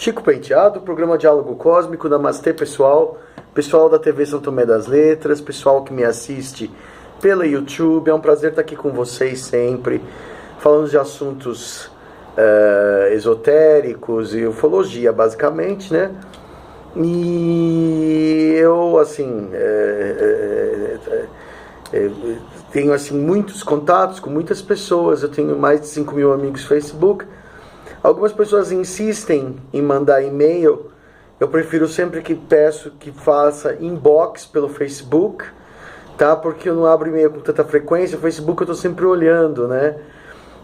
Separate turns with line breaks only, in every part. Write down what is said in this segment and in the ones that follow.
Chico Penteado, programa Diálogo Cósmico, Namastê pessoal, pessoal da TV São Tomé das Letras, pessoal que me assiste pela YouTube, é um prazer estar aqui com vocês sempre, falando de assuntos esotéricos e ufologia basicamente, né? E eu, assim, tenho assim muitos contatos com muitas pessoas, eu tenho mais de 5 mil amigos no Facebook. Algumas pessoas insistem em mandar e-mail, eu prefiro sempre que peço que faça inbox pelo Facebook, tá? Porque eu não abro e-mail com tanta frequência, o Facebook eu estou sempre olhando, né?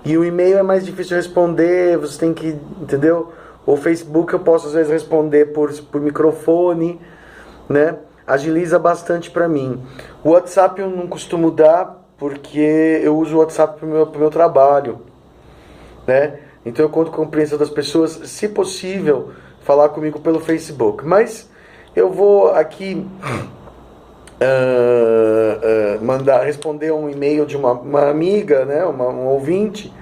E o e-mail é mais difícil de responder, você tem que, entendeu? O Facebook eu posso às vezes responder por microfone, né? Agiliza bastante para mim. O WhatsApp eu não costumo dar, porque eu uso o WhatsApp pro meu trabalho, né? Então eu conto com a compreensão das pessoas, se possível, falar comigo pelo Facebook. Mas eu vou aqui responder um e-mail de uma amiga, né? Um ouvinte.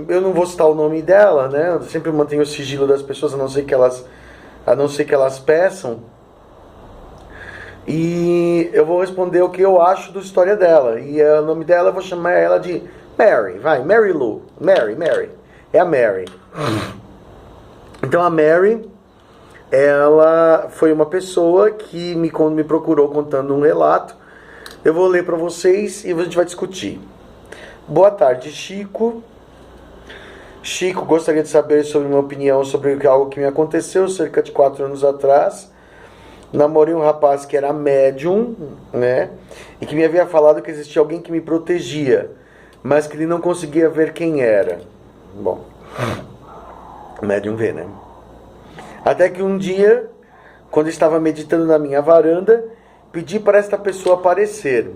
Eu não vou citar o nome dela, né? Eu sempre mantenho o sigilo das pessoas, a não ser que elas peçam. E eu vou responder o que eu acho da história dela. E o nome dela eu vou chamar ela de Mary, Mary Lou. Mary. É a Mary. Então a Mary, ela foi uma pessoa que me procurou contando um relato. Eu vou ler para vocês e a gente vai discutir. Boa tarde, Chico. Chico, gostaria de saber sobre uma opinião sobre algo que me aconteceu cerca de 4 anos atrás. Namorei um rapaz que era médium, né? E que me havia falado que existia alguém que me protegia, mas que ele não conseguia ver quem era. Bom, médium vê, né? Até que um dia, quando estava meditando na minha varanda, pedi para esta pessoa aparecer.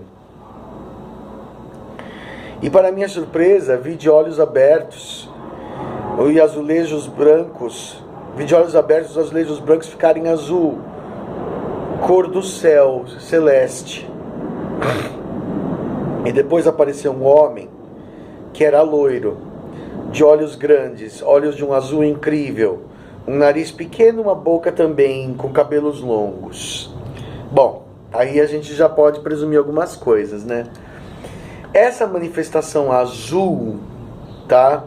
E para minha surpresa, vi de olhos abertos e azulejos brancos. Vi de olhos abertos os azulejos brancos ficarem azul, cor do céu celeste. E depois apareceu um homem que era loiro, de olhos grandes, olhos de um azul incrível, um nariz pequeno, uma boca também, com cabelos longos. Bom, aí a gente já pode presumir algumas coisas, né? Essa manifestação azul, tá?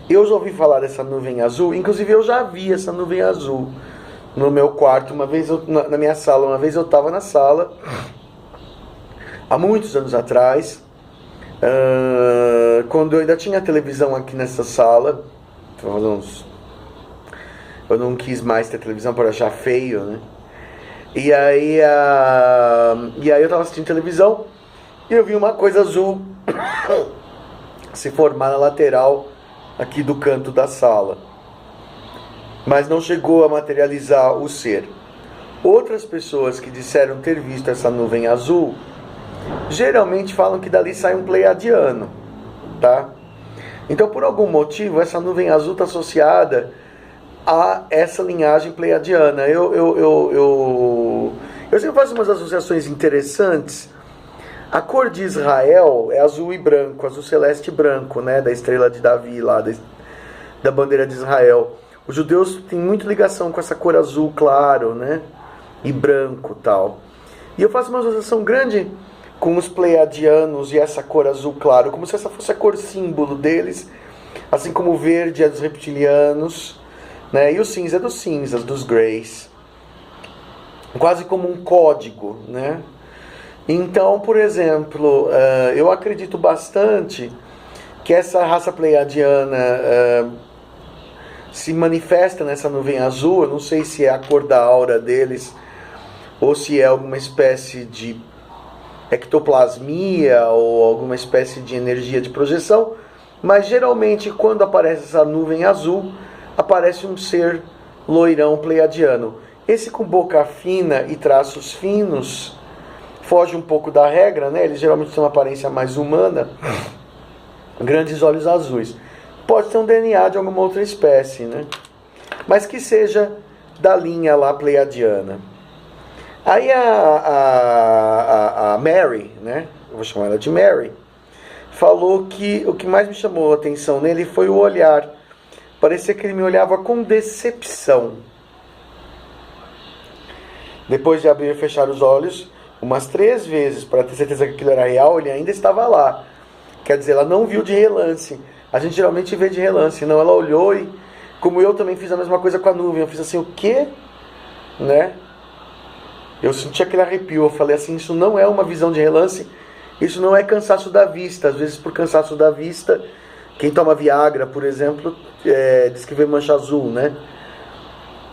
Eu já ouvi falar dessa nuvem azul, inclusive eu já vi essa nuvem azul no meu quarto, uma vez na minha sala. Uma vez eu estava na sala, há muitos anos atrás, quando eu ainda tinha televisão aqui nessa sala. Eu não quis mais ter televisão para achar feio, né? E aí eu estava assistindo televisão e eu vi uma coisa azul se formar na lateral aqui do canto da sala, mas não chegou a materializar o ser. Outras pessoas que disseram ter visto essa nuvem azul geralmente falam que dali sai um pleiadiano, tá? Então, por algum motivo, essa nuvem azul está associada a essa linhagem pleiadiana. Eu sempre faço umas associações interessantes. A cor de Israel é azul e branco, azul celeste e branco, né? Da estrela de Davi lá, da bandeira de Israel. Os judeus têm muita ligação com essa cor azul claro, né? E branco tal. E eu faço uma associação grande com os pleiadianos e essa cor azul claro, como se essa fosse a cor símbolo deles, assim como o verde é dos reptilianos, né? E o cinza é dos cinzas, dos greys. Quase como um código, né? Então, por exemplo, eu acredito bastante que essa raça pleiadiana se manifesta nessa nuvem azul. Eu não sei se é a cor da aura deles ou se é alguma espécie de ectoplasmia ou alguma espécie de energia de projeção, mas geralmente quando aparece essa nuvem azul, aparece um ser loirão pleiadiano. Esse com boca fina e traços finos foge um pouco da regra, né? Eles geralmente têm uma aparência mais humana, grandes olhos azuis. Pode ter um DNA de alguma outra espécie, né? Mas que seja da linha lá pleiadiana. Aí a Mary, né? Eu vou chamar ela de Mary, falou que o que mais me chamou a atenção nele foi o olhar parecia que ele me olhava com decepção. Depois de abrir e fechar os olhos umas 3 vezes para ter certeza que aquilo era real, ele ainda estava lá. Quer dizer, ela não viu de relance. A gente geralmente vê de relance. Não, ela olhou e, como eu também fiz a mesma coisa com a nuvem, eu fiz assim, o quê? Né? Eu senti aquele arrepio. Eu falei assim, isso não é uma visão de relance. Isso não é cansaço da vista. Às vezes, por cansaço da vista, quem toma Viagra, por exemplo, diz que vê mancha azul, né?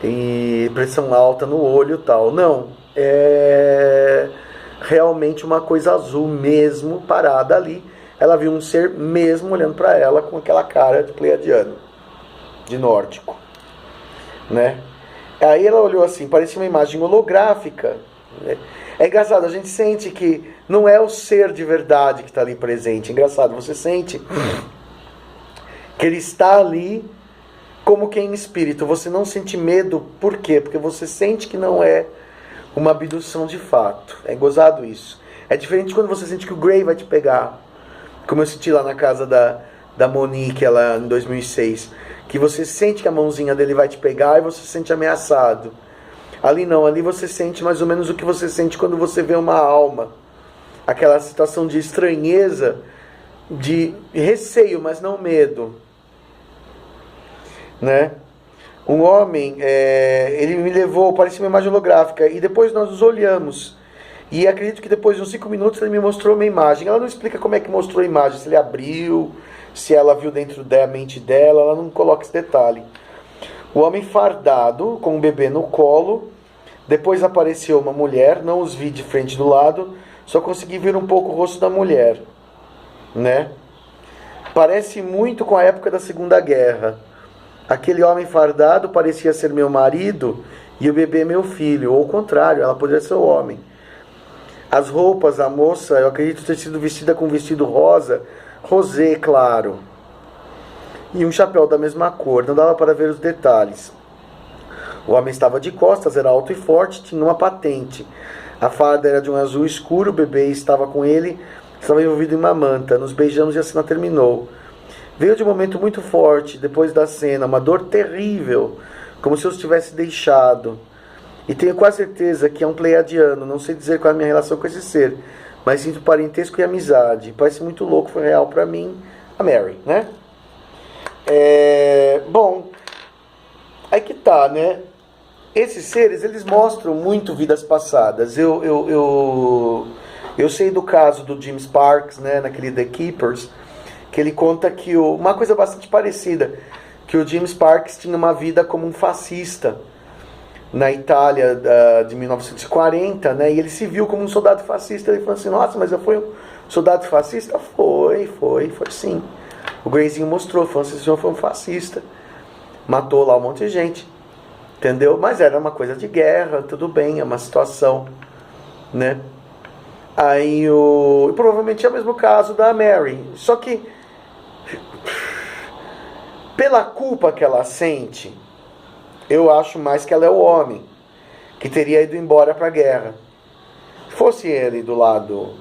E pressão alta no olho e tal. Não, é realmente uma coisa azul mesmo, parada ali. Ela viu um ser mesmo olhando para ela com aquela cara de pleiadiano, de nórdico, né? Aí ela olhou assim, parecia uma imagem holográfica, né? É engraçado, a gente sente que não é o ser de verdade que está ali presente. É engraçado, você sente que ele está ali como que em espírito. Você não sente medo, por quê? Porque você sente que não é uma abdução de fato. É gozado isso. É diferente quando você sente que o Grey vai te pegar, como eu senti lá na casa da Monique, ela em 2006, que você sente que a mãozinha dele vai te pegar e você se sente ameaçado. Ali não, ali você sente mais ou menos o que você sente quando você vê uma alma. Aquela situação de estranheza, de receio, mas não medo, né? Um homem, ele me levou, parecia uma imagem holográfica, e depois nós nos olhamos. E acredito que depois de uns 5 minutos ele me mostrou uma imagem. Ela não explica como é que mostrou a imagem, se ele abriu, se ela viu dentro da mente dela, ela não coloca esse detalhe. O homem fardado, com um bebê no colo, depois apareceu uma mulher, não os vi de frente do lado, só consegui ver um pouco o rosto da mulher, né? Parece muito com a época da Segunda Guerra. Aquele homem fardado parecia ser meu marido e o bebê meu filho, ou o contrário, ela poderia ser o homem. As roupas, a moça, eu acredito ter sido vestida com um vestido rosa, rosé claro, e um chapéu da mesma cor, não dava para ver os detalhes. O homem estava de costas, era alto e forte, tinha uma patente. A farda era de um azul escuro, o bebê estava com ele, estava envolvido em uma manta. Nos beijamos e a cena terminou. Veio de um momento muito forte, depois da cena, uma dor terrível, como se eu os tivesse deixado. E tenho quase certeza que é um pleiadiano, não sei dizer qual é a minha relação com esse ser, mas sinto parentesco e amizade. Parece muito louco, foi real para mim, a Mary, né? Bom, aí que tá, né? Esses seres, eles mostram muito vidas passadas. Eu sei do caso do Jim Sparks, né, naquele The Keepers, que ele conta que uma coisa bastante parecida, que o Jim Sparks tinha uma vida como um fascista na Itália de 1940, né? E ele se viu como um soldado fascista. Ele falou assim, nossa, mas eu fui um soldado fascista? Foi sim. O Grayzinho mostrou, falou assim, esse senhor foi um fascista. Matou lá um monte de gente, entendeu? Mas era uma coisa de guerra, tudo bem, é uma situação, né? Aí provavelmente é o mesmo caso da Mary. Só que pela culpa que ela sente, eu acho mais que ela é o homem que teria ido embora para a guerra. Se fosse ele do lado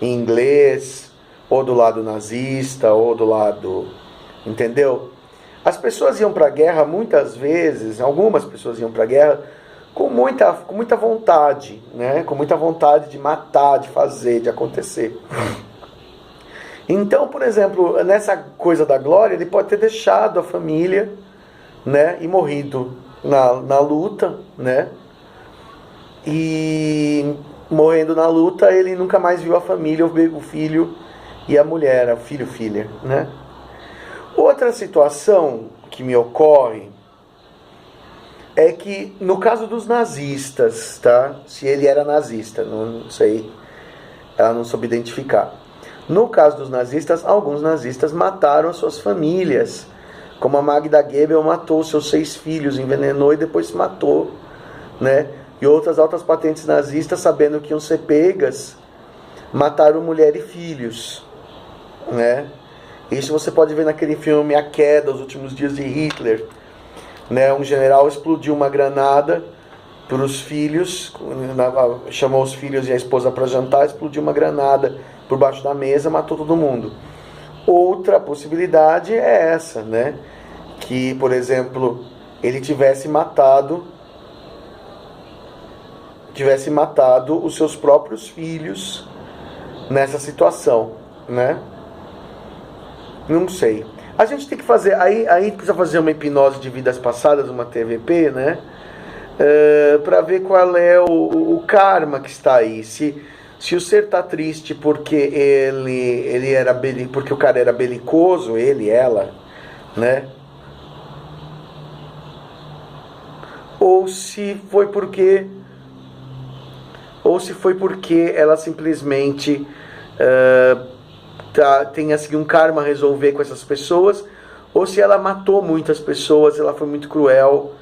inglês, ou do lado nazista, ou do lado... Entendeu? As pessoas iam para a guerra muitas vezes, algumas pessoas iam para a guerra com muita vontade, né? Com muita vontade de matar, de fazer, de acontecer. Então, por exemplo, nessa coisa da glória, ele pode ter deixado a família, né? E morrido na luta, né? E morrendo na luta, ele nunca mais viu a família, o filho e a mulher, o filho, filha, né? Outra situação que me ocorre é que no caso dos nazistas, tá? Se ele era nazista, não sei, ela não soube identificar. No caso dos nazistas, alguns nazistas mataram as suas famílias, como a Magda Goebbels matou seus 6 filhos, envenenou e depois se matou, né? E outras altas patentes nazistas, sabendo que iam ser pegas, mataram mulher e filhos, né? Isso você pode ver naquele filme A Queda, Os Últimos Dias de Hitler, né? Um general explodiu uma granada para os filhos, chamou os filhos e a esposa para jantar, explodiu uma granada por baixo da mesa, matou todo mundo. Outra possibilidade é essa, né? que, por exemplo, ele tivesse matado os seus próprios filhos nessa situação, né? Não sei. A gente tem que fazer, aí precisa fazer uma hipnose de vidas passadas, uma TVP, né? Para ver qual é o karma que está aí. Se o ser tá triste porque ele era porque o cara era belicoso, ela, né? Ou se foi porque ela simplesmente tem assim um karma a resolver com essas pessoas, ou se ela matou muitas pessoas, ela foi muito cruel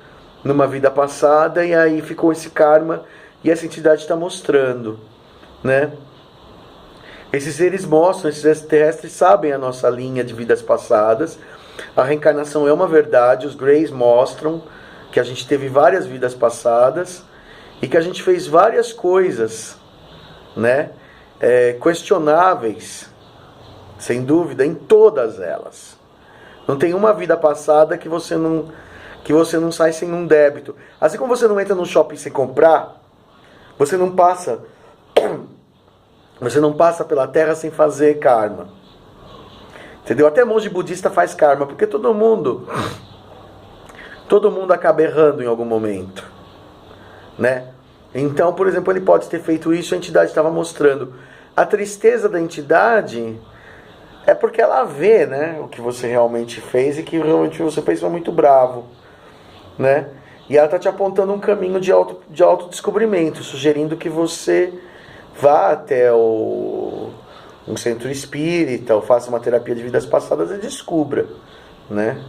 numa vida passada e aí ficou esse karma e essa entidade está mostrando, né? Esses seres mostram, esses extraterrestres sabem a nossa linha de vidas passadas. A reencarnação é uma verdade, os Greys mostram que a gente teve várias vidas passadas e que a gente fez várias coisas, né? Questionáveis, sem dúvida, em todas elas. Não tem uma vida passada que você não sai sem um débito. Assim como você não entra no shopping sem comprar, você não passa pela terra sem fazer karma. Entendeu? Até monge budista faz karma, porque todo mundo acaba errando em algum momento, né? Então, por exemplo, ele pode ter feito isso, a entidade estava mostrando. A tristeza da entidade é porque ela vê, né, o que você realmente fez e que realmente você fez foi muito bravo, né? E ela está te apontando um caminho de autodescobrimento, sugerindo que você vá até um centro espírita ou faça uma terapia de vidas passadas e descubra, né?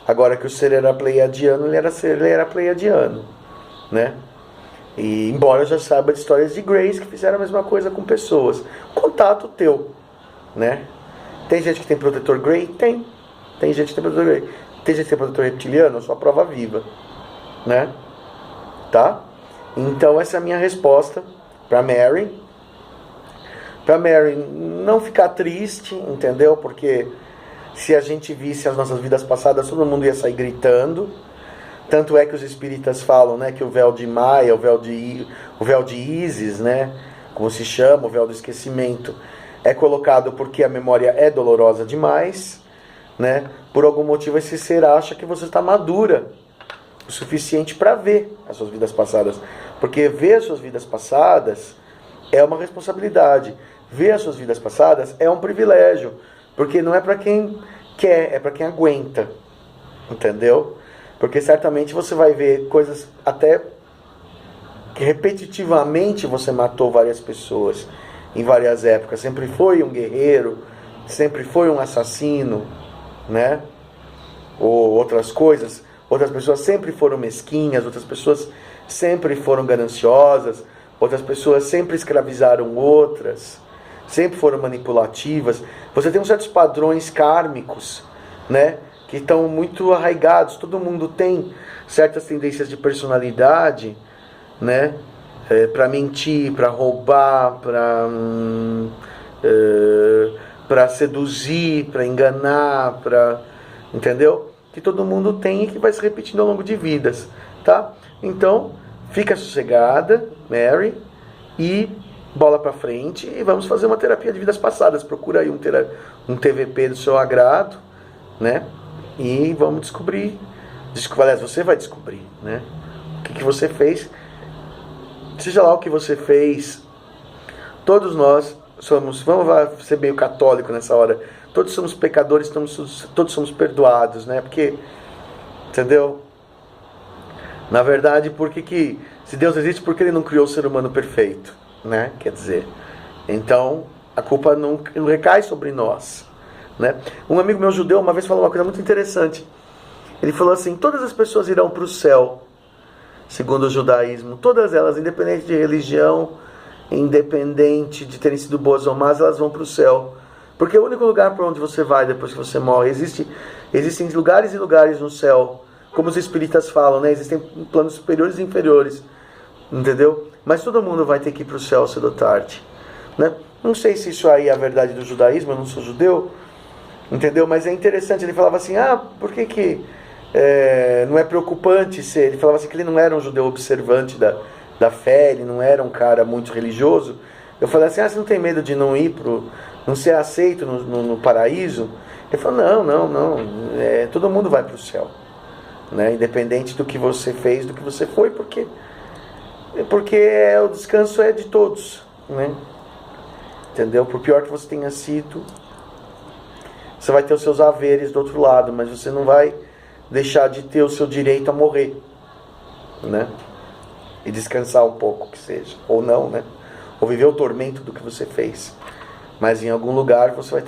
Agora que o ser era pleiadiano, ele era pleiadiano, né? E embora eu já saiba de histórias de Greys que fizeram a mesma coisa com pessoas. Contato teu, né? Tem gente que tem protetor Grey? Tem gente que tem protetor Grey. Tem gente que tem protetor reptiliano? Só prova viva, né? Tá? Então essa é a minha resposta para Mary. Para Mary não ficar triste, entendeu? Porque se a gente visse as nossas vidas passadas, todo mundo ia sair gritando. Tanto é que os espíritas falam, né, que o véu de Maia, o véu de Ísis, né, como se chama, o véu do esquecimento, é colocado porque a memória é dolorosa demais, né? Por algum motivo esse ser acha que você está madura o suficiente para ver as suas vidas passadas, porque ver as suas vidas passadas é uma responsabilidade. Ver as suas vidas passadas é um privilégio, porque não é para quem quer, é para quem aguenta, entendeu? Porque certamente você vai ver coisas até que repetitivamente você matou várias pessoas em várias épocas. Sempre foi um guerreiro, sempre foi um assassino, né? Ou outras coisas. Outras pessoas sempre foram mesquinhas, outras pessoas sempre foram gananciosas, outras pessoas sempre escravizaram outras, sempre foram manipulativas. Você tem uns certos padrões kármicos, né, que estão muito arraigados. Todo mundo tem certas tendências de personalidade, né, para mentir, para roubar, para seduzir, para enganar, entendeu? Que todo mundo tem e que vai se repetindo ao longo de vidas, tá? Então, fica sossegada, Mary, e bola pra frente, e vamos fazer uma terapia de vidas passadas. Procura aí um TVP do seu agrado, né? E vamos descobrir. Aliás, você vai descobrir, né? O que você fez. Seja lá o que você fez, todos nós somos, vamos ser meio católico nessa hora, todos somos pecadores, todos somos perdoados, né? Porque, entendeu? Na verdade, se Deus existe, por que Ele não criou o ser humano perfeito, né? Quer dizer, então a culpa não recai sobre nós, né? Um amigo meu judeu uma vez falou uma coisa muito interessante. Ele falou assim: todas as pessoas irão para o céu, segundo o judaísmo, todas elas, independente de religião, independente de terem sido boas ou más, elas vão para o céu. Porque o único lugar para onde você vai depois que você morre, existem lugares e lugares no céu, como os espíritas falam, né? Existem planos superiores e inferiores, entendeu? Mas todo mundo vai ter que ir para o céu cedo ou tarde, né? Não sei se isso aí é a verdade do judaísmo, eu não sou judeu, entendeu? Mas é interessante, ele falava assim: por que não é preocupante ser. Ele falava assim que ele não era um judeu observante da fé, ele não era um cara muito religioso. Eu falei assim, você não tem medo de não ir não ser aceito no paraíso? Ele falou, não, todo mundo vai para o céu, né? Independente do que você fez, do que você foi, porque o descanso é de todos, né? Entendeu? Por pior que você tenha sido, você vai ter os seus haveres do outro lado, mas você não vai deixar de ter o seu direito a morrer, né? E descansar um pouco, que seja, ou não, né? Ou viver o tormento do que você fez. Mas em algum lugar você vai ter